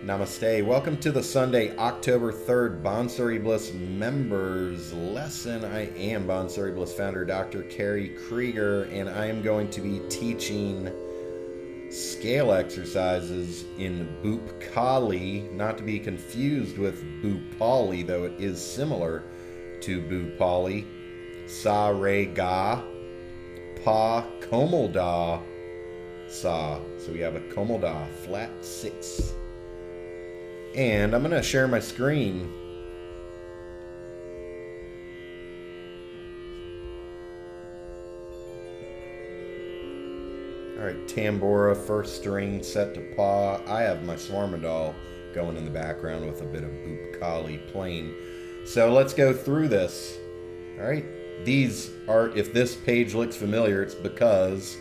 Namaste. Welcome to the Sunday, October 3rd, Bansuri Bliss members lesson. I am Bansuri Bliss Founder Dr. Kerry Kriger, and I am going to be teaching scale exercises in Bhoopkali, not to be confused with Bhoopali, though it is similar to Bhoopali. Sa, re, ga, pa, Komal Dha, sa. So we have a Komal Dha, flat 6. And I'm going to share my screen. Alright, tambura, first string set to pa. I have my Swarmadal going in the background with a bit of Boopkali playing. So let's go through this. Alright, these are, if this page looks familiar, it's because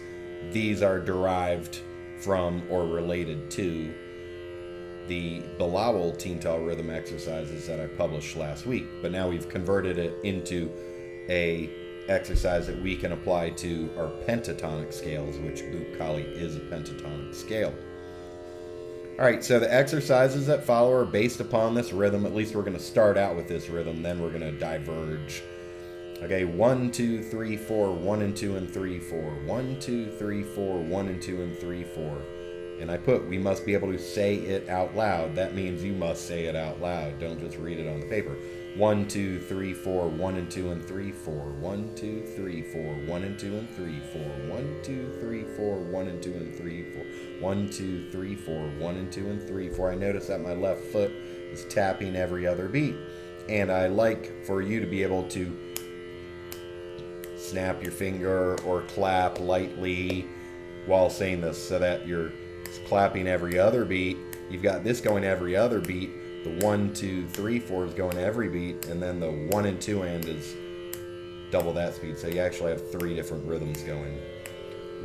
these are derived from or related to the Bilawal Teental rhythm exercises that I published last week. But now we've converted it into a exercise that we can apply to our pentatonic scales, which Bhoopkali is a pentatonic scale. Alright, so the exercises that follow are based upon this rhythm. At least we're going to start out with this rhythm, then we're going to diverge. Okay, 1, 2, 3, 4, 1 and 2 and 3, 4. 1, 2, 3, 4, 1 and 2 and 3, 4. And I put, we must be able to say it out loud. That means you must say it out loud. Don't just read it on the paper. 1, 2, 3, 4, 1 and 2 and 3, 4. 1, 2, 3, 4, 1 and 2 and 3, 4. 1, 2, 3, 4, 1 and 2 and 3, 4. 1, 2, 3, 4, 1 and 2 and 3, 4. I notice that my left foot is tapping every other beat. And I like for you to be able to snap your finger or clap lightly while saying this so that you're clapping every other beat. You've got this going every other beat. The 1, 2, 3, 4 is going every beat, and then the 1 and 2 end is double that speed. So you actually have 3 different rhythms going.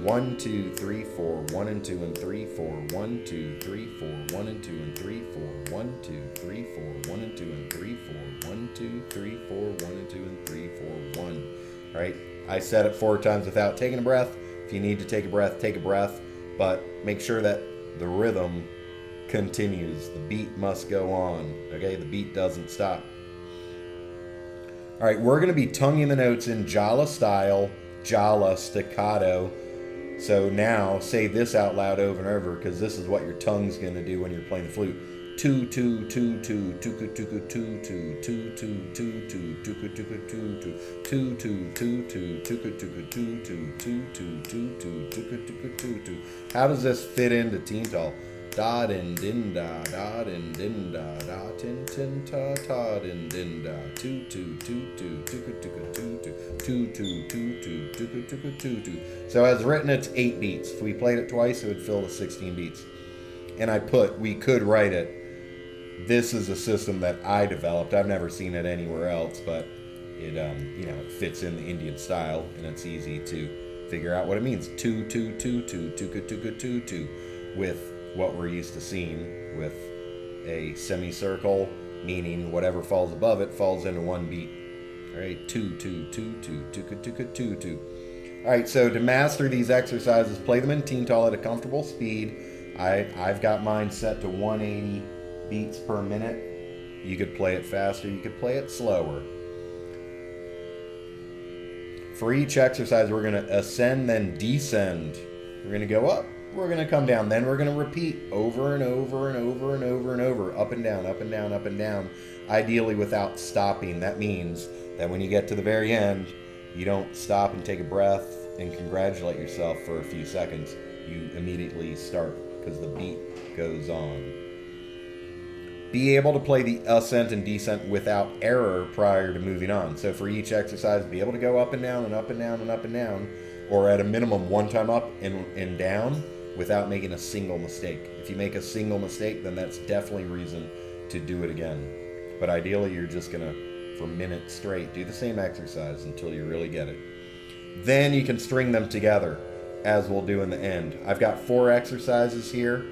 1, 2, 3, 4, 1 and 2 and 3, 4. 1, 2, 3, 4, 1 and 2 and 3, 4. 1, 2, 3, 4, 1 and 2 and 3, 4. 1, 2, 3, 4, 1 and 2 and 3, 4, 1. All right, I said it 4 times without taking a breath. If you need to take a breath, take a breath. But make sure that the rhythm continues. The beat must go on. Okay, the beat doesn't stop. All right, we're going to be tonguing the notes in Jala style, Jala staccato. So now say this out loud over and over, because this is what your tongue's going to do when you're playing the flute. 2 2 2 2 2 2 2 2 2 2 2 2 2 2 2 2 2 2 2 2 2 2 2 2 2 2 2 2 2 2. How does this fit into Teental? Da din din da da din din da da tin tin ta ta din din da 2 2 2 2 2 2 2 2 2 2 2 2 2. So as written, it's 8 beats. If we played it twice, it would fill the 16 beats. And I put, we could write it. This is a system that I developed. I've never seen it anywhere else, but it it fits in the Indian style, and it's easy to figure out what it means. 2 2 2 2 2 2 2 2 with what we're used to seeing with a semicircle, meaning whatever falls above it falls into one beat. All right, 2 2 2 2 2 2 2 2. All right, so to master these exercises, play them in Teental at a comfortable speed. I've got mine set to 180 beats per minute. You could play it faster, you could play it slower. For each exercise, we're going to ascend, then descend. We're going to go up, we're going to come down, then we're going to repeat over and over and over and over and over, up and down, up and down, up and down, ideally without stopping. That means that when you get to the very end, you don't stop and take a breath and congratulate yourself for a few seconds. You immediately start because the beat goes on. Be able to play the ascent and descent without error prior to moving on. So for each exercise, be able to go up and down and up and down and up and down, or at a minimum one time up and down without making a single mistake. If you make a single mistake, then that's definitely reason to do it again. But ideally, you're just gonna, for minutes straight, do the same exercise until you really get it. Then you can string them together, as we'll do in the end. I've got 4 exercises here.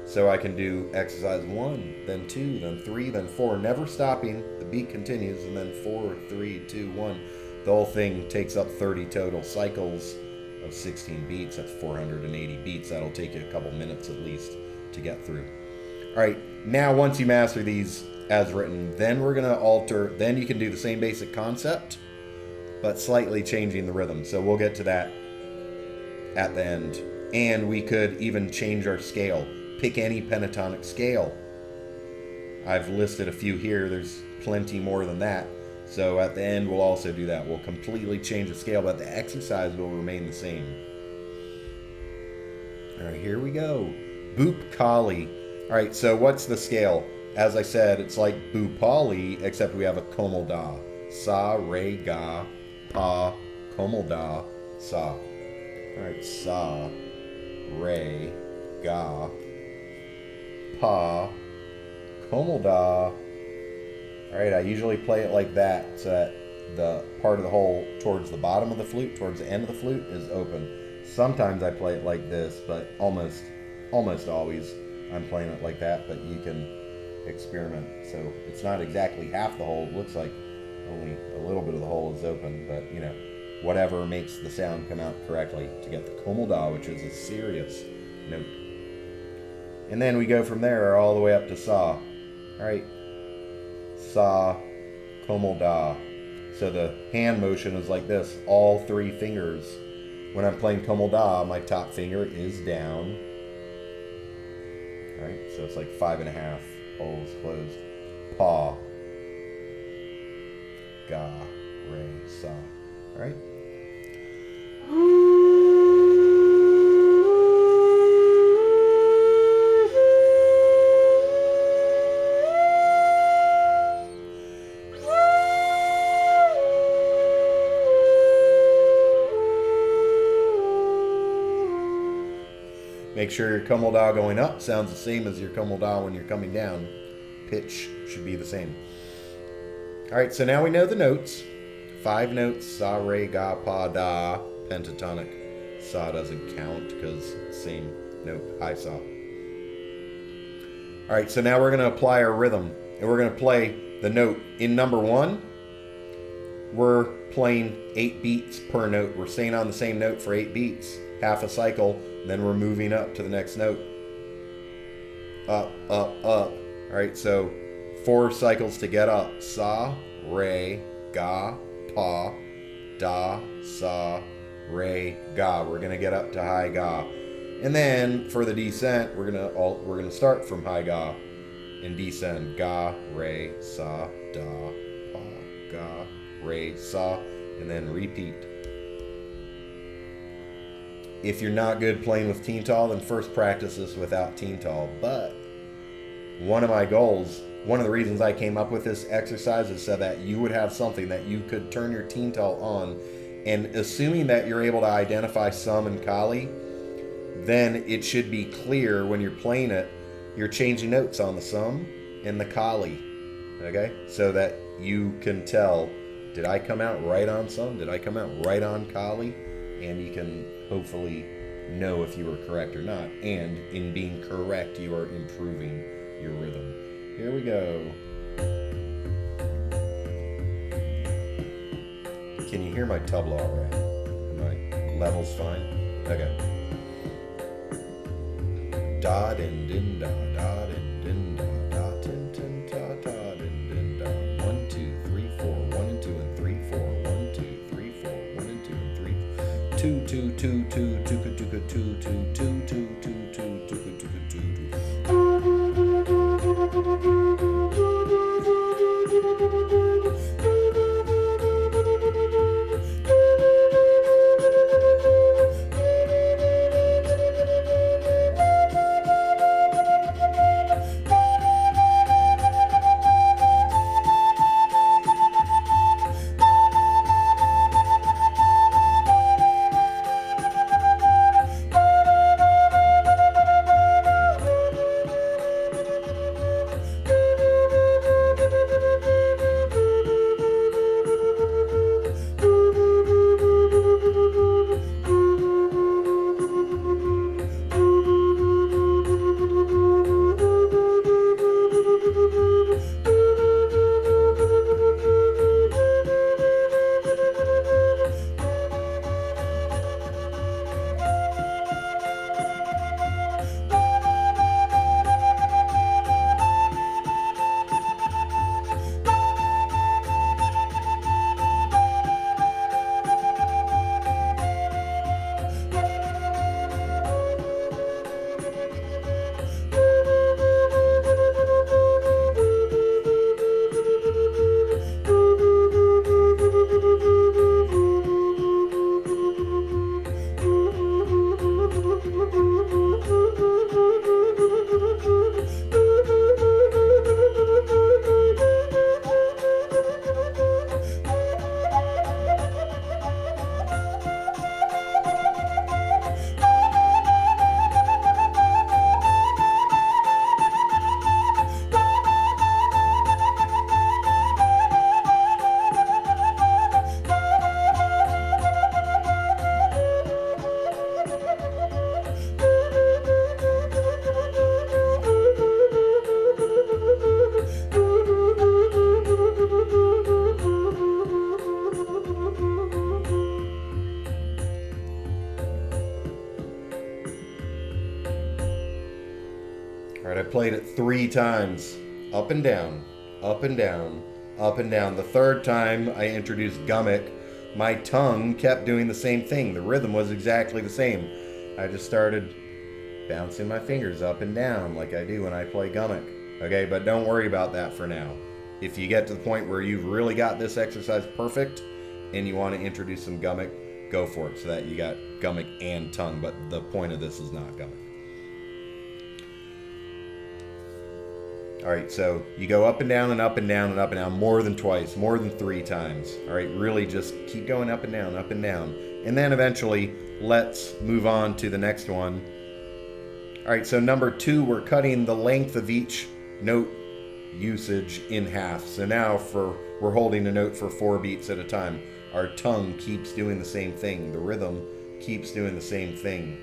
So I can do exercise 1, then 2, then 3, then 4, never stopping. The beat continues, and then 4, 3, 2, 1. The whole thing takes up 30 total cycles of 16 beats. That's 480 beats. That'll take you a couple minutes at least to get through. All right, now once you master these as written, then we're going to alter, then you can do the same basic concept, but slightly changing the rhythm. So we'll get to that at the end. And we could even change our scale. Pick any pentatonic scale. I've listed a few here. There's plenty more than that. So at the end, we'll also do that. We'll completely change the scale, but the exercise will remain the same. All right, here we go. Boopkali. All right, so what's the scale? As I said, it's like Bhoopali, except we have a Komal Dha. Sa, re, ga, pa, Komal Dha, sa. All right, sa, re, ga, pa, Komal Dha. All right, I usually play it like that, so that the part of the hole towards the bottom of the flute, towards the end of the flute, is open. Sometimes I play it like this, but almost always I'm playing it like that, but you can experiment. So it's not exactly half the hole. It looks like only a little bit of the hole is open, but you know, whatever makes the sound come out correctly to get the Komal Dha, which is a serious note. And then we go from there all the way up to Sa. All right, Sa, Komal Dha. So the hand motion is like this, all three fingers. When I'm playing Komal Dha, my top finger is down. All right, so it's like 5.5 holes closed. Pa, ga, re, sa. All right. Make sure your Komal Dha going up sounds the same as your Komal Dha when you're coming down. Pitch should be the same. All right, so now we know the notes. 5 notes, Sa, Re, Ga, Pa, Da, pentatonic. Sa doesn't count because same note, high Sa. All right, so now we're going to apply our rhythm. And we're going to play the note. In number 1, we're playing 8 beats per note. We're staying on the same note for 8 beats. Half a cycle, then we're moving up to the next note. Up, up, up. All right, so 4 cycles to get up. Sa, Re, Ga, Pa, Da, Sa, Re, Ga. We're gonna get up to high Ga, and then for the descent, we're gonna start from high Ga and descend. Ga, Re, Sa, Da, Pa, Ga, Re, Sa, and then repeat. If you're not good playing with Tintal, then first practice this without Tintal. But one of my goals, one of the reasons I came up with this exercise is so that you would have something that you could turn your Tintal on. And assuming that you're able to identify Sum and Kali, then it should be clear when you're playing it, you're changing notes on the Sum and the Kali. Okay? So that you can tell, did I come out right on Sum? Did I come out right on Kali? And you can hopefully know if you were correct or not. And in being correct, you are improving your rhythm. Here we go. Can you hear my tabla all right? My level's fine? Okay. Da din din da da din din da da tin tin ta ta din din da. 1 2 3 4 1 and 2 and 3 4 1 2 3 4 1 and 2 and 3 2 2 2 2 2 2 2 2 2 2 2 2 2 Alright, I played it 3 times. Up and down, up and down, up and down. The 3rd time I introduced gummick, my tongue kept doing the same thing. The rhythm was exactly the same. I just started bouncing my fingers up and down like I do when I play gummick. Okay, but don't worry about that for now. If you get to the point where you've really got this exercise perfect and you want to introduce some gummick, go for it so that you got gummick and tongue, but the point of this is not gummick. Alright, so you go up and down and up and down and up and down more than twice, more than 3 times. Alright, really just keep going up and down, up and down. And then eventually, let's move on to the next one. Alright, so number 2, we're cutting the length of each note usage in half. So now we're holding a note for 4 beats at a time. Our tongue keeps doing the same thing. The rhythm keeps doing the same thing.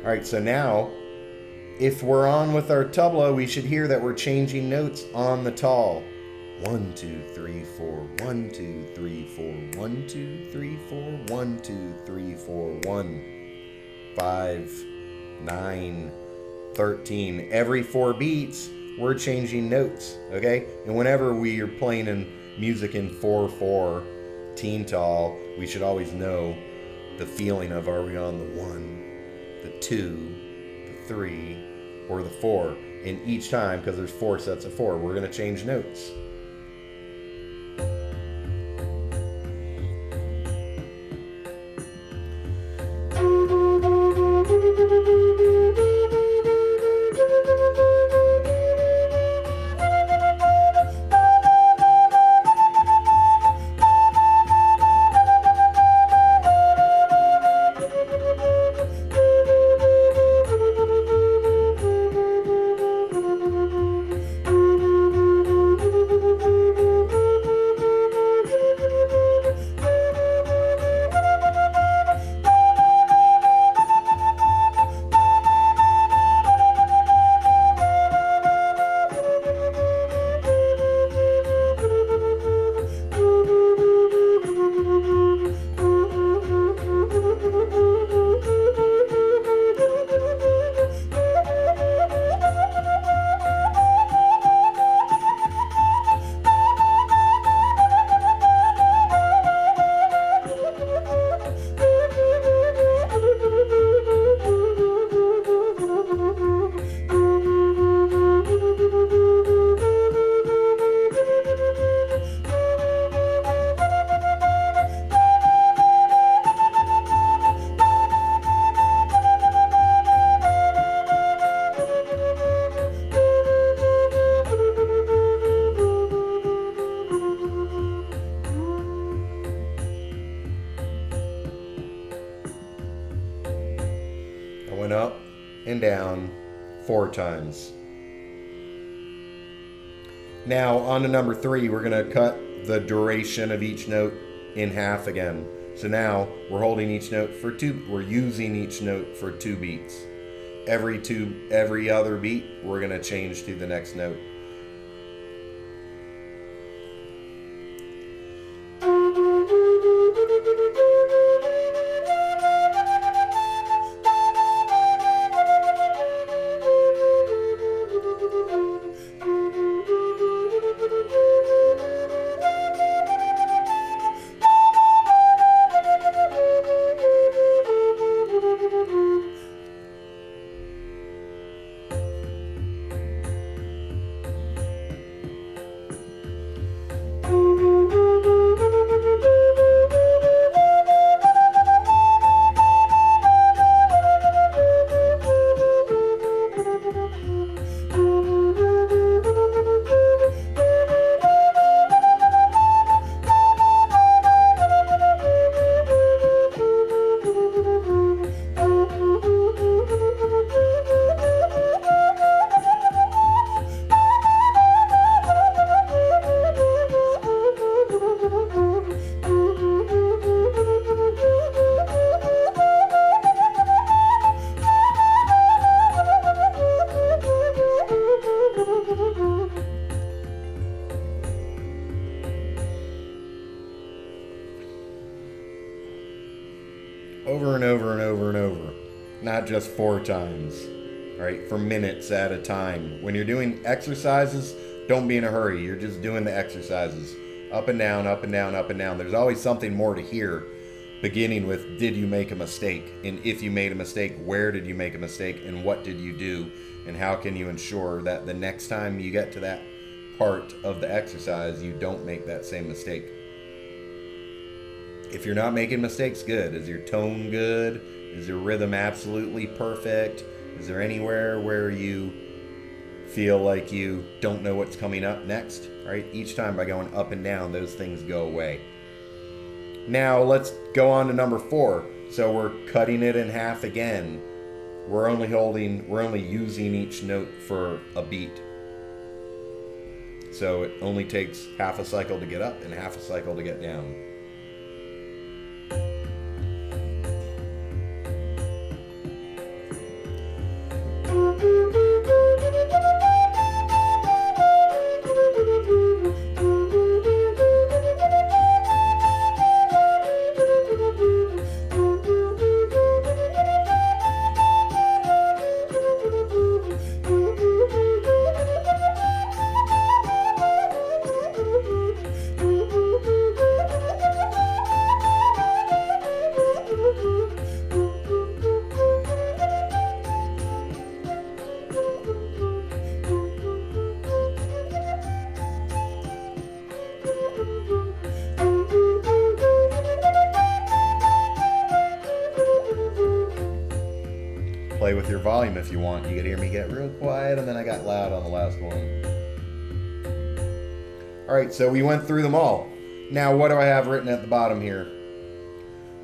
Alright, so now, if we're on with our tabla, we should hear that we're changing notes on the tal. 1, 2, 3, 4, 1, 2, 3, 4, 1, 2, 3, 4, 1, 2, 3, 4, 1, 5, 9, 13. Every 4 beats, we're changing notes, okay? And whenever we are playing in music in 4/4 teen tal, we should always know the feeling of, are we on the 1, the 2, the 3, or the 4? And each time, because there's 4 sets of 4, we're going to change notes. Up and down 4 times. Now on to number 3, we're going to cut the duration of each note in half again. So now we're holding each note for 2, we're using each note for 2 beats. Every other beat, we're going to change to the next note. over and over and over and over. Not just 4 times, right? For minutes at a time. When you're doing exercises, don't be in a hurry. You're just doing the exercises. Up and down, up and down, up and down. There's always something more to hear, beginning with, did you make a mistake? And if you made a mistake, where did you make a mistake? And what did you do? And how can you ensure that the next time you get to that part of the exercise, you don't make that same mistake? If you're not making mistakes, good. Is your tone good? Is your rhythm absolutely perfect? Is there anywhere where you feel like you don't know what's coming up next? Right? Each time by going up and down, those things go away. Now let's go on to number 4. So we're cutting it in half again. We're only using each note for a beat. So it only takes half a cycle to get up and half a cycle to get down. Play with your volume if you want. You could hear me get real quiet and then I got loud on the last one. Alright, so we went through them all. Now what do I have written at the bottom here?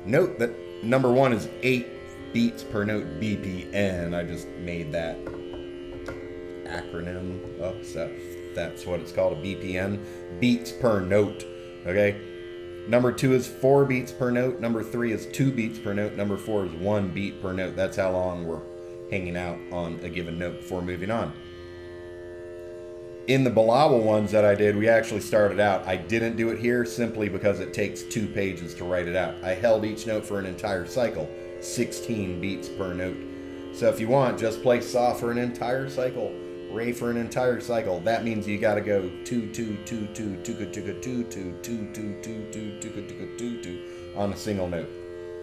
Note that number 1 is 8 beats per note, BPN. I just made that acronym up, so that's what it's called, a BPN. Beats per note, okay? Number 2 is 4 beats per note. Number 3 is 2 beats per note. Number 4 is 1 beat per note. That's how long we're hanging out on a given note before moving on. In the Bilawal ones that I did, we actually started out. I didn't do it here simply because it takes 2 pages to write it out. I held each note for an entire cycle, 16 beats per note. So if you want, just play Sa for an entire cycle, Re for an entire cycle. That means you gotta go 2 2 2 2 2 2 2 2 2 2 2 2 2 2 2 on a single note.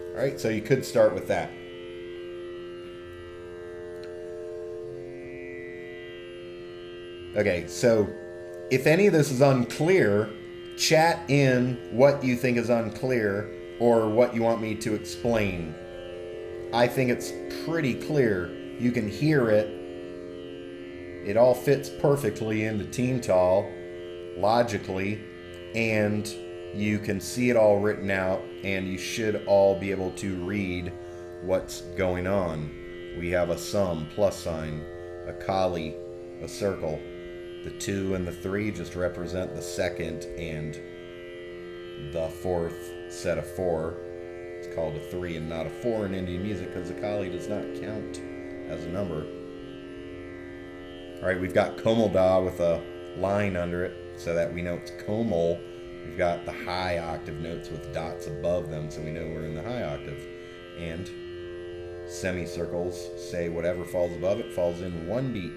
All right, so you could start with that. Okay, so if any of this is unclear, chat in what you think is unclear or what you want me to explain. I think it's pretty clear. You can hear it. It all fits perfectly into Teen Tall, logically, and you can see it all written out, and you should all be able to read what's going on. We have a sum, plus sign, a kali, a circle. The 2 and the 3 just represent the second and the 4th set of 4. It's called a 3 and not a 4 in Indian music because the kali does not count as a number. All right, we've got Komal Dha with a line under it so that we know it's Komal. We've got the high octave notes with dots above them so we know we're in the high octave. And semicircles say whatever falls above it falls in 1 beat.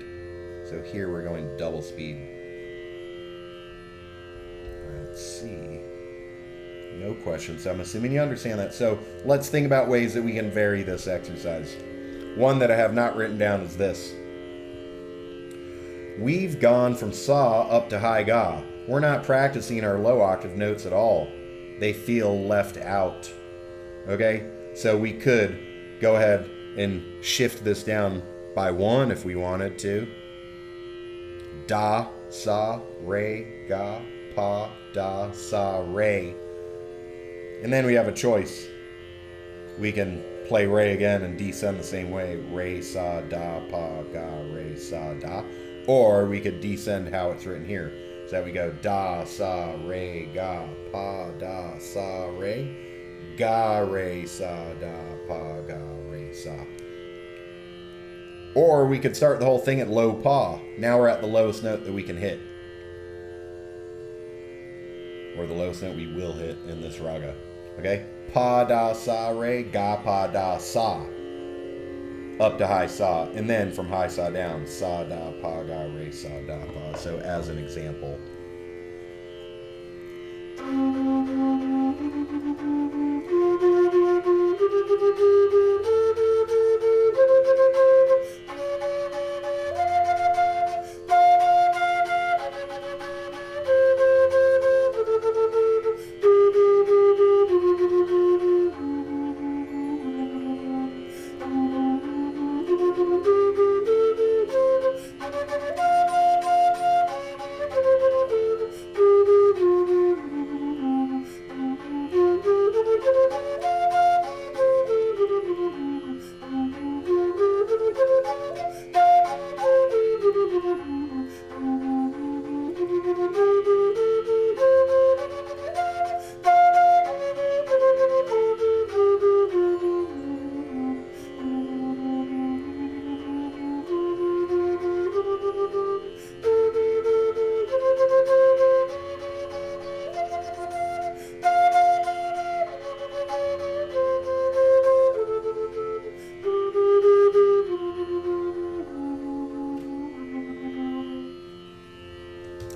So here we're going double speed. Let's see. No questions. So I'm assuming you understand that. So let's think about ways that we can vary this exercise. One that I have not written down is this. We've gone from Sa up to high Ga. We're not practicing our low octave notes at all. They feel left out. Okay? So we could go ahead and shift this down by 1 if we wanted to. Da, Sa, Re, Ga, Pa, Da, Sa, Re. And then we have a choice. We can play Re again and descend the same way. Re, Sa, Da, Pa, Ga, Re, Sa, Da. Or we could descend how it's written here. So that we go Da, Sa, Re, Ga, Pa, Da, Sa, Re. Ga, Re, Sa, Da, Pa, Ga, Re, Sa. Or we could start the whole thing at low Pa. Now we're at the lowest note that we can hit. Or the lowest note we will hit in this raga. Okay? Pa, da, sa, re, ga, pa, da, sa. Up to high sa. And then from high sa down, sa, da, pa, ga, re, sa, da, pa. So as an example.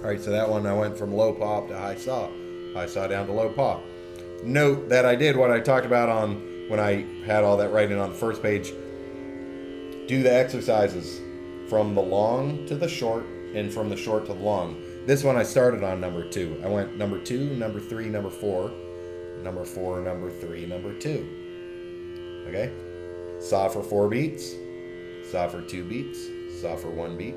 Alright, so that one I went from low pa up to high saw down to low pa. Note that I did what I talked about on when I had all that writing on the first page. Do the exercises from the long to the short and from the short to the long. This one I started on number 2. I went number 2, number 3, number 4, number 4, number 3, number 2. Okay? Saw for 4 beats, saw for 2 beats, saw for 1 beat,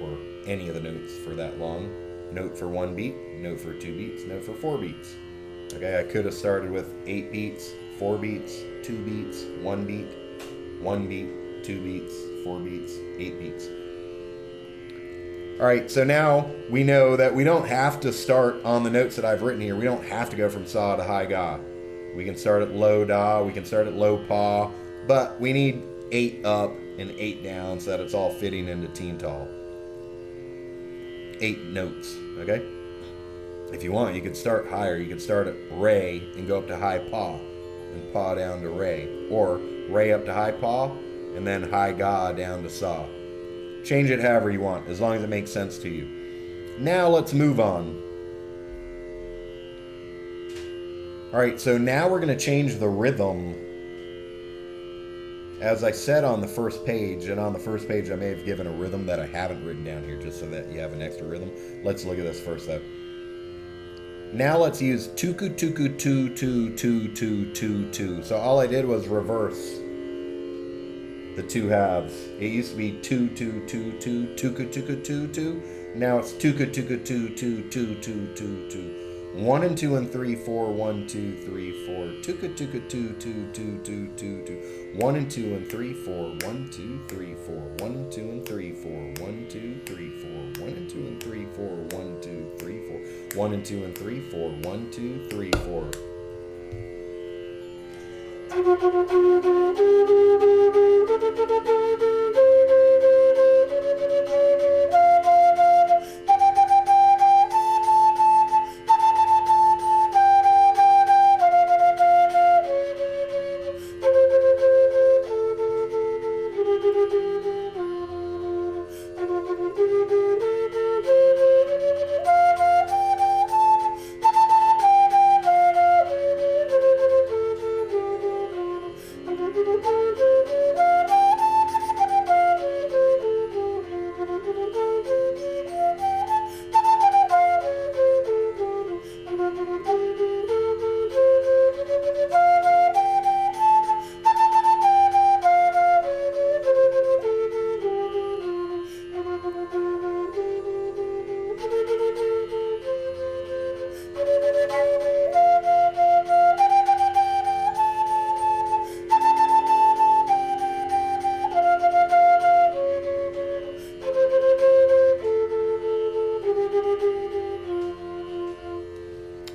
or any of the notes for that long. Note for 1 beat, note for 2 beats, note for 4 beats. Okay, I could have started with 8 beats, 4 beats, 2 beats, 1 beat, 1 beat, 2 beats, 4 beats, 8 beats. Alright, so now we know that we don't have to start on the notes that I've written here. We don't have to go from saw to high ga. We can start at low da, we can start at low pa, but we need 8 up and 8 down so that it's all fitting into teen tall. 8 notes, okay? If you want, you could start higher. You could start at re and go up to high pa, and pa down to re, or re up to high pa, and then high ga down to saw. Change it however you want, as long as it makes sense to you. Now let's move on. Alright, so now we're going to change the rhythm. As I said on the first page, and on the first page I may have given a rhythm that I haven't written down here just so that you have an extra rhythm. Let's look at this first though. Now let's use tuku tuku tu tu tu tu tu tu. So all I did was reverse the 2 halves. It used to be 2 2 2 2 tuku tuku 2 2. Now it's tuku tuku 2 2 2 2 2 2. 1 and 2 and 3 4 1 2 3 4 tuku tuku 2 2 2 2 2 2. 1 and 2 and 3 4 1 2 3 4 1 and 2 and 3 4 1 2 3 4 1 and 2 and 3 4 1 2 3 4 1 and 2 and 3 4 1 2 3 4.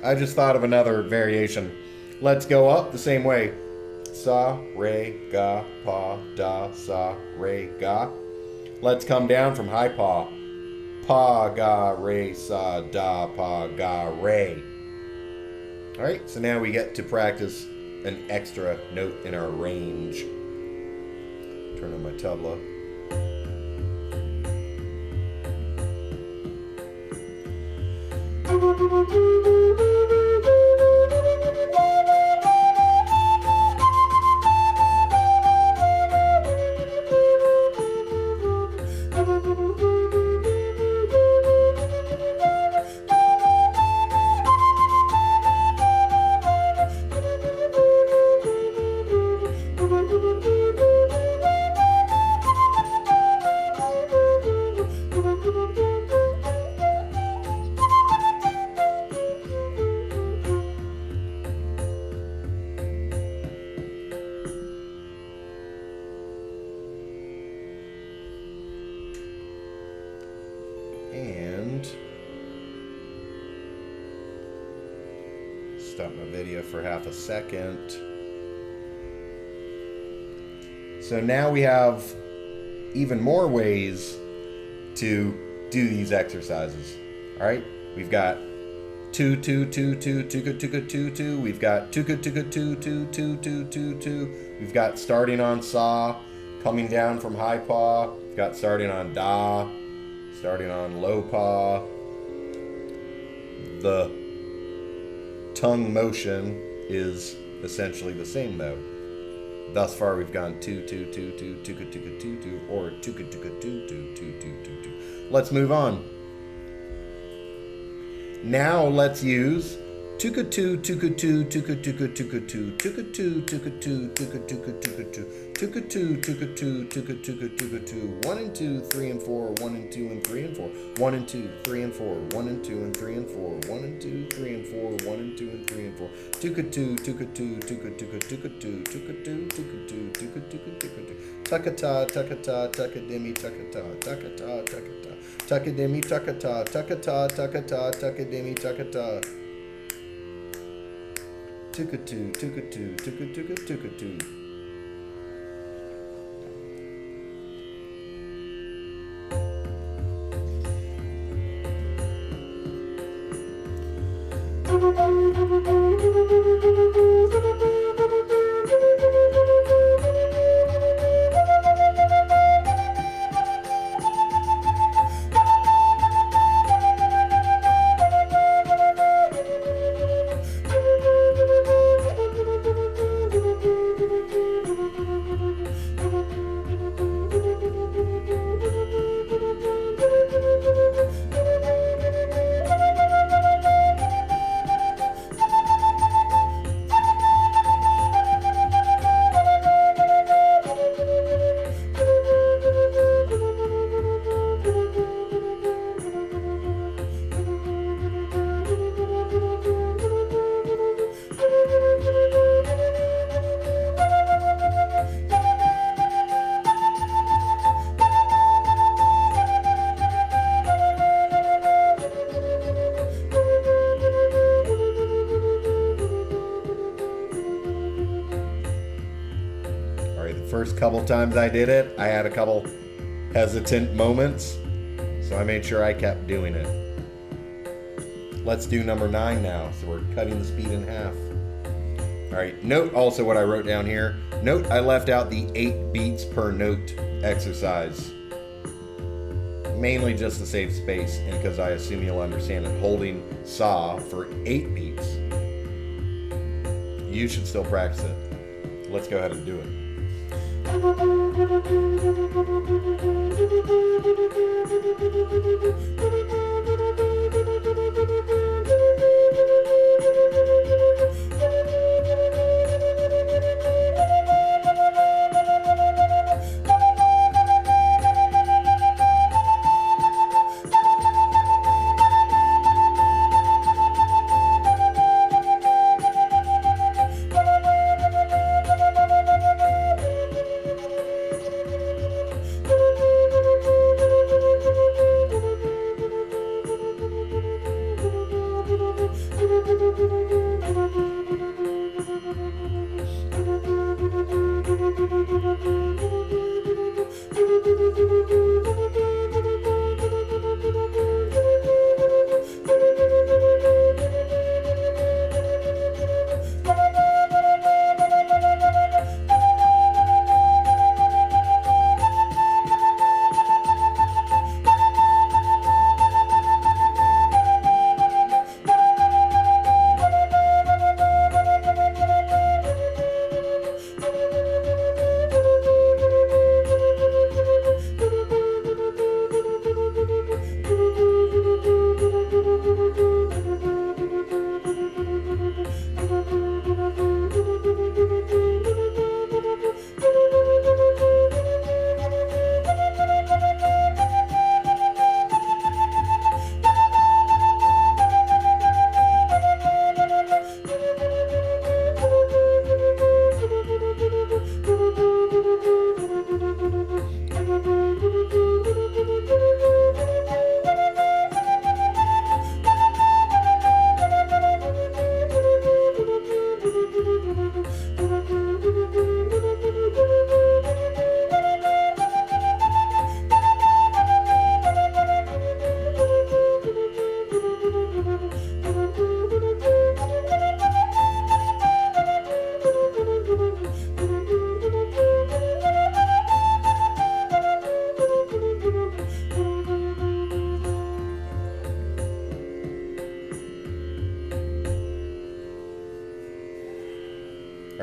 I just thought of another variation. Let's go up the same way. Sa, re, ga, pa, da, sa, re, ga. Let's come down from high pa. Pa, ga, re, sa, da, pa, ga, re. All right, so now we get to practice an extra note in our range. Turn on my tabla. And stop my video for half a second. So now we have even more ways to do these exercises. All right, we've got 2 2 2 2 2 2 2 2. We've got 2 2 2 2 2 2 2 2 2. We've got starting on sa, coming down from high paw. We've got starting on da, starting on low paw. The tongue motion is essentially the same though. Thus far we've gone 2 2 2 2 2 2 2 2 or 2 2 2 2 2 2 2 2. Let's move on. Now let's use 2 2 2 2 2 2 2 2 2 2 2 2 2 2 2 2 2 2 2 2 2 1 and 2 3 and 4 1 and 2 and 3 and 4 1 and 2 3 and 4 1 and 2 and 3 and 4 1 and 2 3 and 4 1 and 2 and 3 and 4 2 2 2 2 2 2 2 2 2 2 takata takata takademi takata takata takata takademi takata takata takata takademi takata tukatu tukatu tukatu tukatu. First couple times I did it, I had a couple hesitant moments, so I made sure I kept doing it. Let's do number 9 now. So we're cutting the speed in half. All right, note also what I wrote down here. Note I left out the 8 beats per note exercise. Mainly just to save space and because I assume you'll understand that holding sa for 8 beats, you should still practice it. Let's go ahead and do it.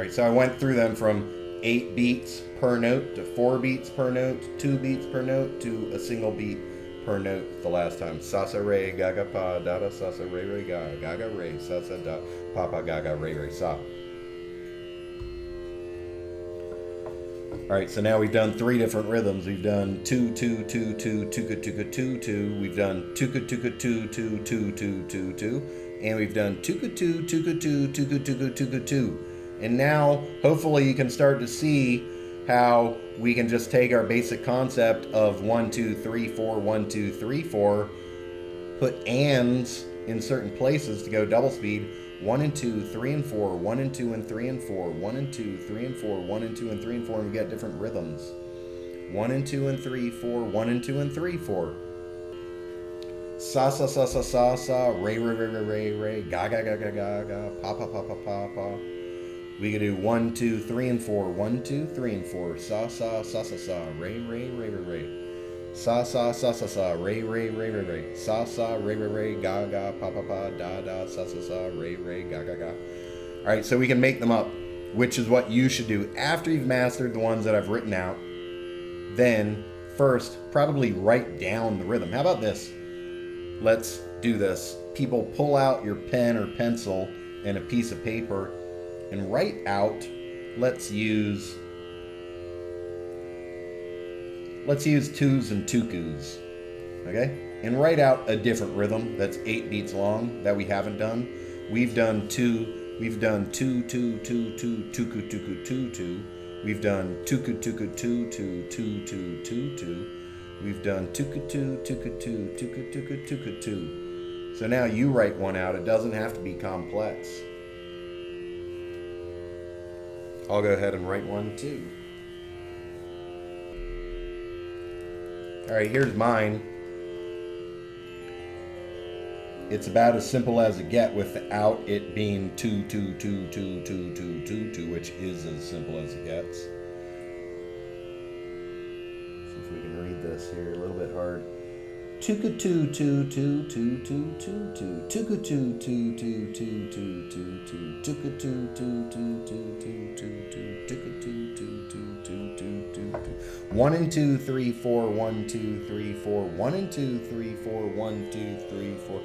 right, so I went through them from 8 beats per note to 4 beats per note, 2 beats per note to a single beat per note the last time. Sa sa re ga ga pa da da sa sa re re ga ga re sa sa da pa pa ga ga re re sa. All right, so now we've done 3 different rhythms. We've done 2 2 2 2 2 2 2 2. We've done 2 2 2 2 2 2 2 2, and we've done 2 2 2 2 2 2 2 2. And now, hopefully, you can start to see how we can just take our basic concept of 1 2 3 4 1 2 3 4, put ands in certain places to go double speed. 1 and 2, 3 and 4, 1 and 2 and 3 and 4, 1 and 2, 3 and 4, 1 and 2 and 3 and 4, and we get different rhythms. 1 and 2 and 3, 4, 1 and 2 and 3, 4. Sa sa sa sa sa sa, re re re re re re, ga ga ga ga ga ga, pa pa pa pa pa pa. We could do 1 2 3 and 4, 1 2 3 and 4, sa sa sa sa sa, re re re re re. Sa sa sa sa sa, re re re re re. Sa sa re re re, ga ga pa pa pa, da da sa sa sa, re re ga ga ga. All right, so we can make them up, which is what you should do after you've mastered the ones that I've written out. Then first, probably write down the rhythm. How about this? Let's do this. People, pull out your pen or pencil and a piece of paper and write out. Let's use 2s and 2kus, okay? And write out a different rhythm that's 8 beats long that we haven't done. We've done 2, we've done 2, 2, 2, 2, 2, 2, 2, 2, 2. We've done 2, 2, 2, 2, 2, 2, 2, 2, 2. We've done 2, 2, 2, 2, 2, 2, 2, 2, 2. So now you write one out. It doesn't have to be complex. I'll go ahead and write one too. All right, here's mine. It's about as simple as it gets without it being 2 2 2 2 2 2 2 2, which is as simple as it gets. See if we can read this here a little bit hard. 2 2 2 2 2 2 2 2 2 2 2 2 2 2 2 2 2 2 2 2 2 2 2 2 2 2 2 2 2 2 2 2 2 2 2 2 2 2 2 2 2 2 2 2 2 2 2 2 2 2 2 2 2 2 2 2 2 2 2 2 2 2 2 2 1 and 2 3 4 1 2 3 4 1 and 2 3 4 1 2 3 4.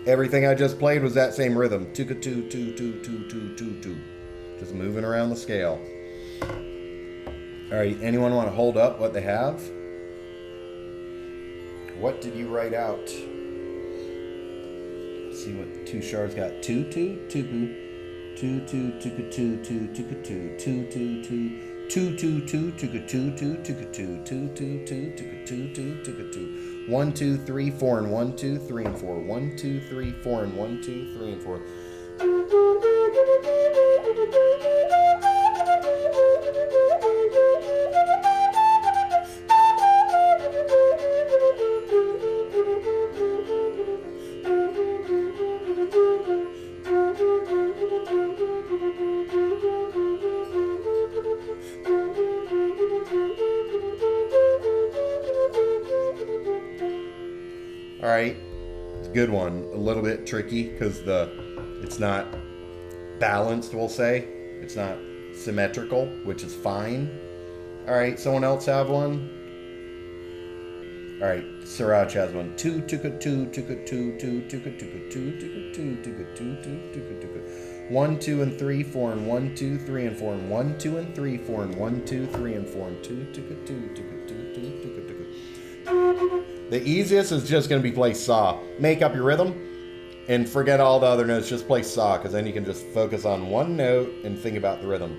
Everything I just played was that same rhythm. 2 2 2 2 2 2 2 2. Just moving around the scale. All right, anyone want to hold up what they have? What did you write out? Let's see what Tushar's got. 2 2 2 2 2 2 2 2 2 2 2 2 2 2 2 2 2 2 2 2 2 2 2 2 2 2 2 2 1 2 3 4 and 1 2 3 and 4 1 2 3 4 and 1 2 3 and 4. All right, it's a good one. A little bit tricky because it's not balanced, we'll say. It's not symmetrical, which is fine. All right, someone else have one? All right, Siraj has one. 2 2 2 2 2 2 2 2 2 2 2 1 2 and 3 4 and 1 2 3 and 4 and 1 2 and 3 4 and 1 2 3 and 4 and 2 2 2 2 2 2 2. The easiest is just going to be play sa. Make up your rhythm. And forget all the other notes, just play sa, because then you can just focus on one note and think about the rhythm.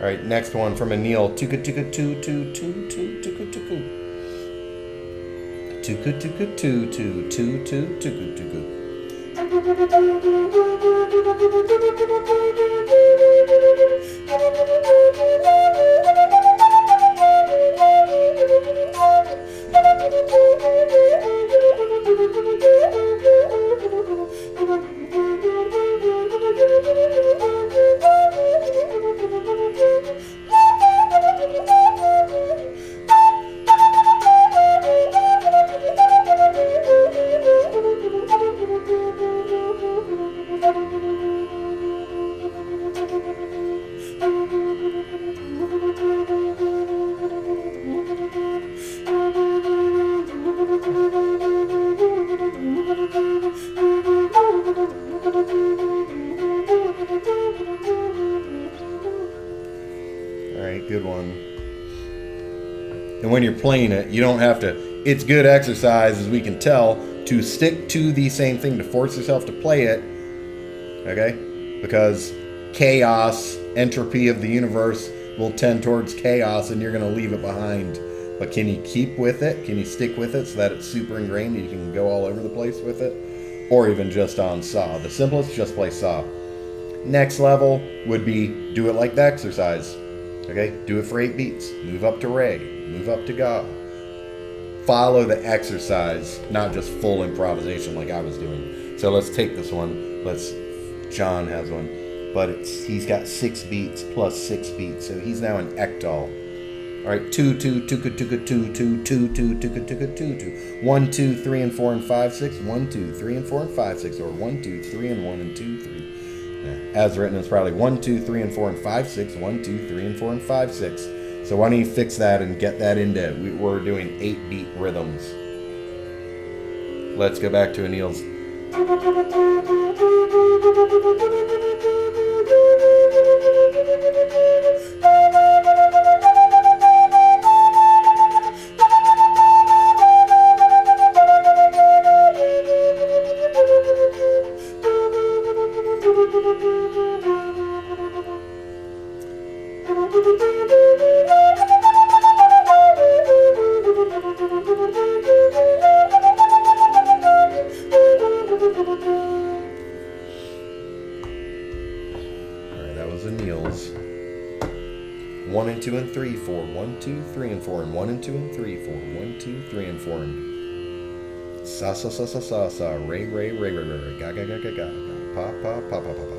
All right, next one from Anil. Tuka tuka tu tu tu tu tuka tuku. Tuka tuka tu tu tu tu tuka tuku. Good one. And when you're playing it, you don't have to, it's good exercise, as we can tell, to stick to the same thing, to force yourself to play it, okay? Because chaos, entropy of the universe will tend towards chaos, and you're going to leave it behind. But can you keep with it? Can you stick with it so that it's super ingrained and you can go all over the place with it? Or even just on sa. The simplest, just play sa. Next level would be do it like the exercise. Okay, do it for 8 beats. Move up to re, move up to ga. Follow the exercise, not just full improvisation like I was doing. So let's take this one. John has one, but he's got 6 beats plus 6 beats, so he's now an ectal. All right, 2 2 tuka tuka 2 2 2 2 tuka tuka 2 2 1 2 3 and 4 and 5 6 1 2 3 and 4 and 5 6 or 1 2 3 and 1 and 2 3. As written, it's probably 1 2 3 and 4 and 5 6 1 2 3 and 4 and 5 6. So why don't you fix that and get that into? We're doing 8-beat rhythms. Let's go back to Anil's. That was Anil's. 1 and 2 and 3 4 1 2 3 and 4 and 1 and 2 and 3 4 1 2 3 and 4 and sa sa sa sa sa sa re re re re re ga ga ga ga ga pa pa pa pa pa pa.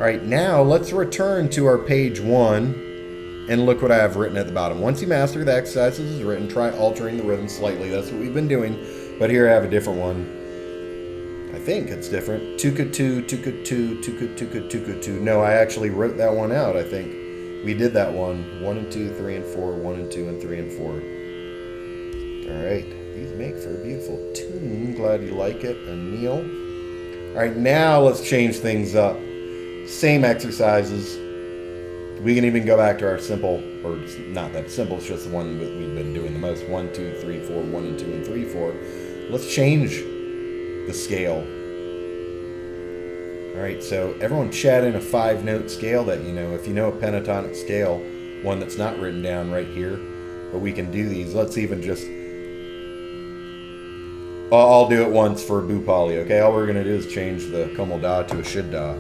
All right, now let's return to our page 1 and look what I have written at the bottom. Once you master the exercises as written, try altering the rhythm slightly. That's what we've been doing, but here I have a different one. I think it's different. Tuka 2, tuka 2, tuka tuka tuka 2. No, I actually wrote that one out, I think. We did that one. 1 and 2, 3 and 4, 1 and 2 and 3 and 4. All right, these make for a beautiful tune. Glad you like it, Anil. All right, now let's change things up. Same exercises. We can even go back to our simple, or not that simple, it's just the one that we've been doing the most. 1, 2, 3, 4, 1 and 2 and 3, 4. Let's change the scale. All right, so everyone chat in a 5-note scale that you know. If you know a pentatonic scale, one that's not written down right here, but we can do these. Let's even just, I'll do it once for Bhoopali, okay? All we're gonna do is change the Komal Dha to a Shid Dha.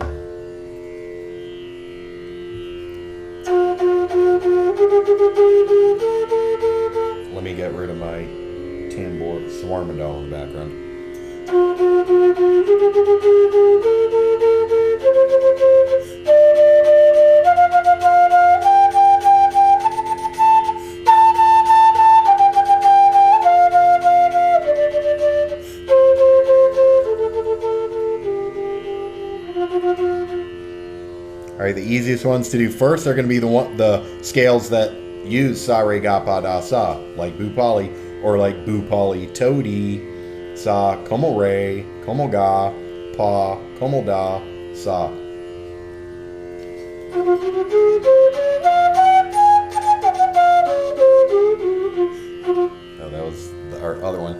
Let me get rid of my tambour swarmadal in the background. All right, the easiest ones to do first are going to be the scales that use sa re ga pa da sa, like Bhoopali, Or like Bhoopali Toady, Sa, Komal Re, Komal Ga, Pa, Komal Dha, Sa. Oh, that was our other one.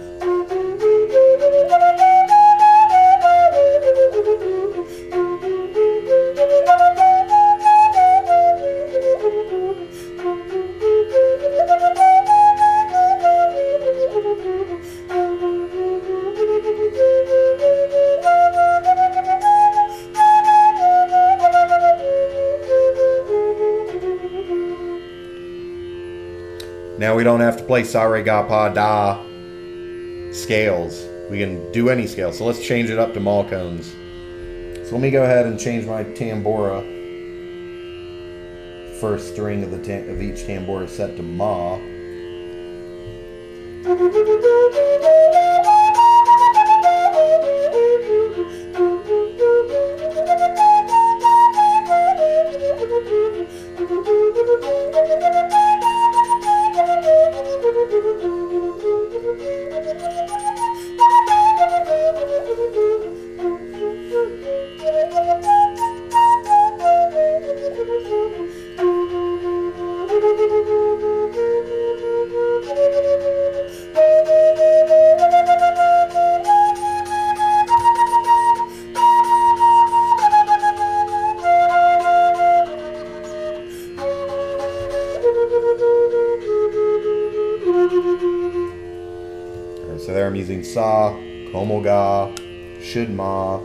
Now we don't have to play Sa, Re, Ga, Pa, Da scales. We can do any scale. So let's change it up to malcones. So let me go ahead and change my tambura. First string of each tambura set to Ma. So there I'm using Sa, Komal Ga, Shud Ma,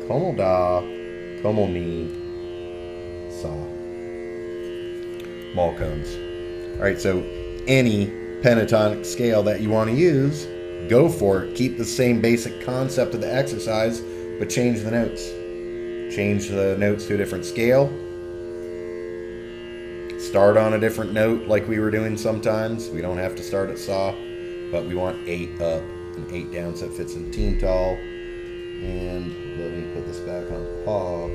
Komal Dha, Komal Ni, Sa. Malcones. Alright, so any pentatonic scale that you want to use, go for it. Keep the same basic concept of the exercise, but change the notes. Change the notes to a different scale. Start on a different note like we were doing sometimes. We don't have to start at Sa, but we want 8 up and 8 down so it fits in teen tall. And let me put this back on Pa.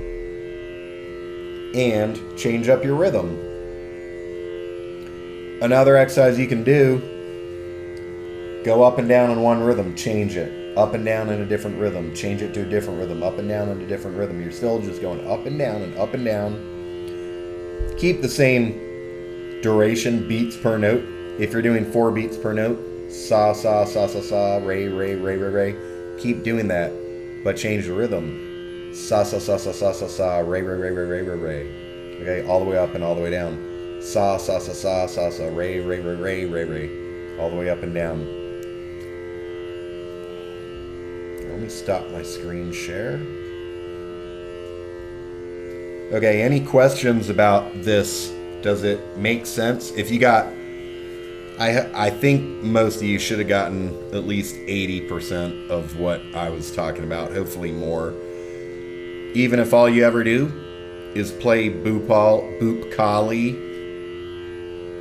And change up your rhythm. Another exercise you can do, go up and down in one rhythm, change it. Up and down in a different rhythm, change it to a different rhythm. Up and down in a different rhythm. You're still just going up and down and up and down. Keep the same duration, beats per note. If you're doing 4 beats per note, Sa, Sa, Sa, Sa, Sa, Re, Re, Re, Re, Re. Keep doing that, but change the rhythm. Sa, Sa, Sa, Sa, Sa, Sa, Sa, Re, Re, Re, Re, Re, Re, Re. Okay, all the way up and all the way down. Sa, Sa, Sa, Sa, Sa, Sa, Re, Re, Re, Re, Re, Re. All the way up and down. Let me stop my screen share. Okay, any questions about this? Does it make sense? If you got, I think most of you should have gotten at least 80% of what I was talking about, hopefully more. Even if all you ever do is play Bhoopkali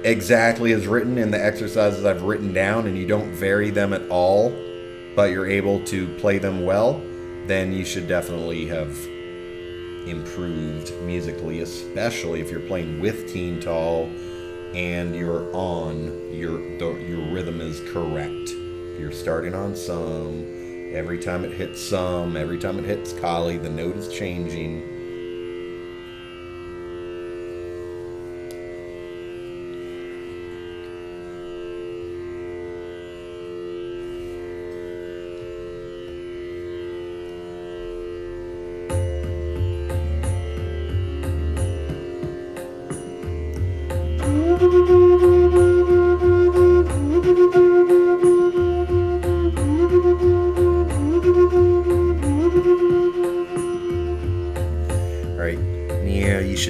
exactly as written in the exercises I've written down, and you don't vary them at all, but you're able to play them well, then you should definitely have improved musically, especially if you're playing with teen tall and your rhythm is correct. You're starting on some, every time it hits some, every time it hits Kali, the note is changing.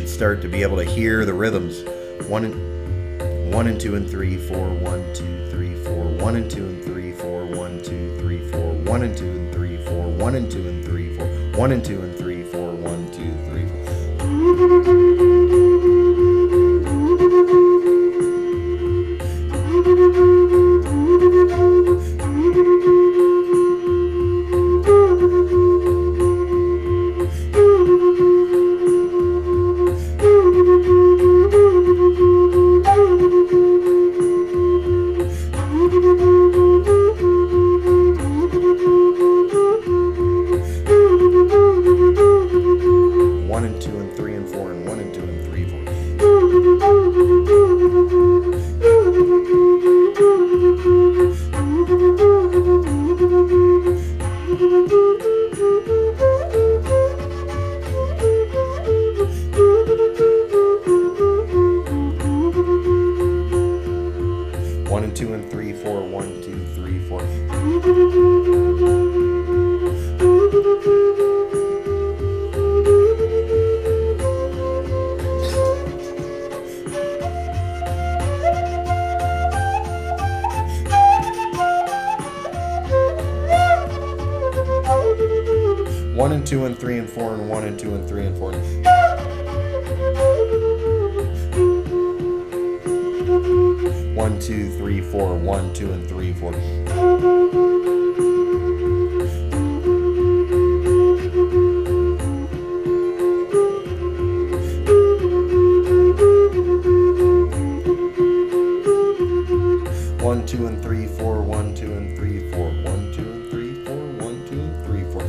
Start to be able to hear the rhythms. 1 and 2 and 3 4 1 2 3 4 1 and 2 and 3 4 1 2 3 4 1 and 2 and 3 4 1 and 2 and 3 4 1 and 2 and 3 4 1 2 3 4. 1 and 2 and 3 and 4 and 1 and 2 and 3 and 4. 1, 2, 3, 4, 1, 2 and 3, 4. 1, 2 and 3, 4, 1, 2 and 3, 4, 1, 2 and 3, 4, 1, 2 and 3, 4.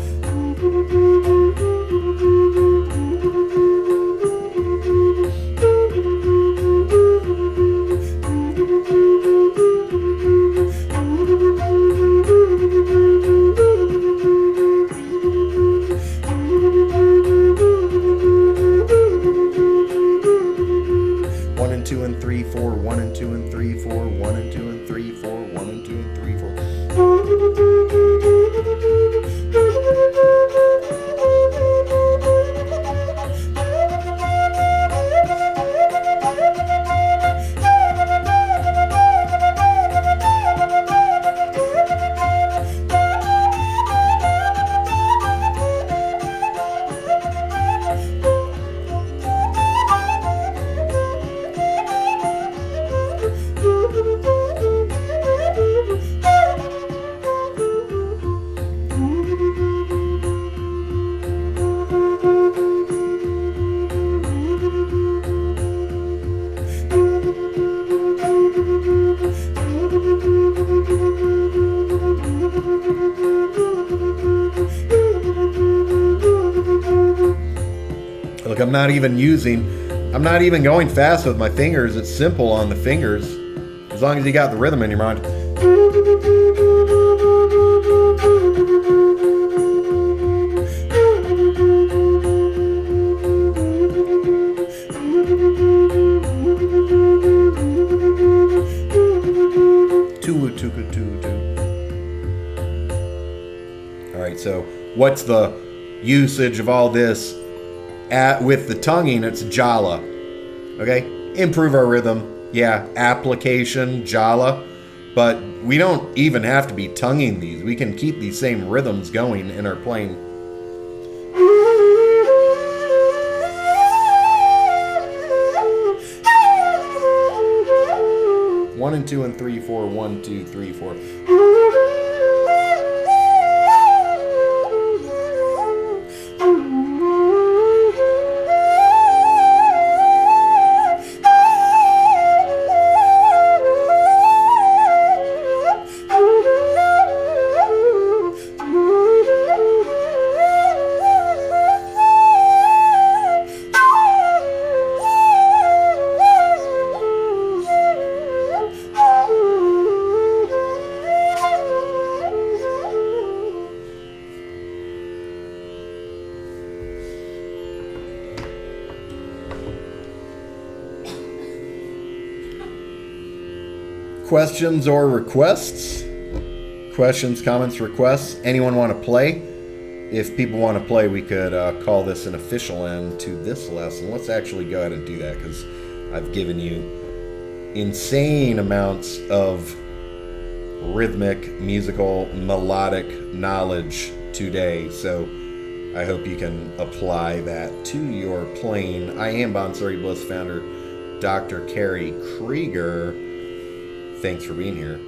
1 and 2 and 3, 4, 1 and 2 and 3, 4, 1 and 2 and 3, 4, 1 and 2 and 3, 4. Look, I'm not even going fast with my fingers. It's simple on the fingers, as long as you got the rhythm in your mind. All right, so what's the usage of all this? With the tonguing, it's jala. Okay? Improve our rhythm. Yeah, application, jala. But we don't even have to be tonguing these. We can keep these same rhythms going in our playing. One and 2 and 3, 4, 1, 2, 3, 4. Questions or requests? Questions, comments, requests? Anyone want to play? If people want to play, we could call this an official end to this lesson. Let's actually go ahead and do that, because I've given you insane amounts of rhythmic, musical, melodic knowledge today. So I hope you can apply that to your playing. I am Bansuri Bliss Founder Dr. Kerry Kriger. Thanks for being here.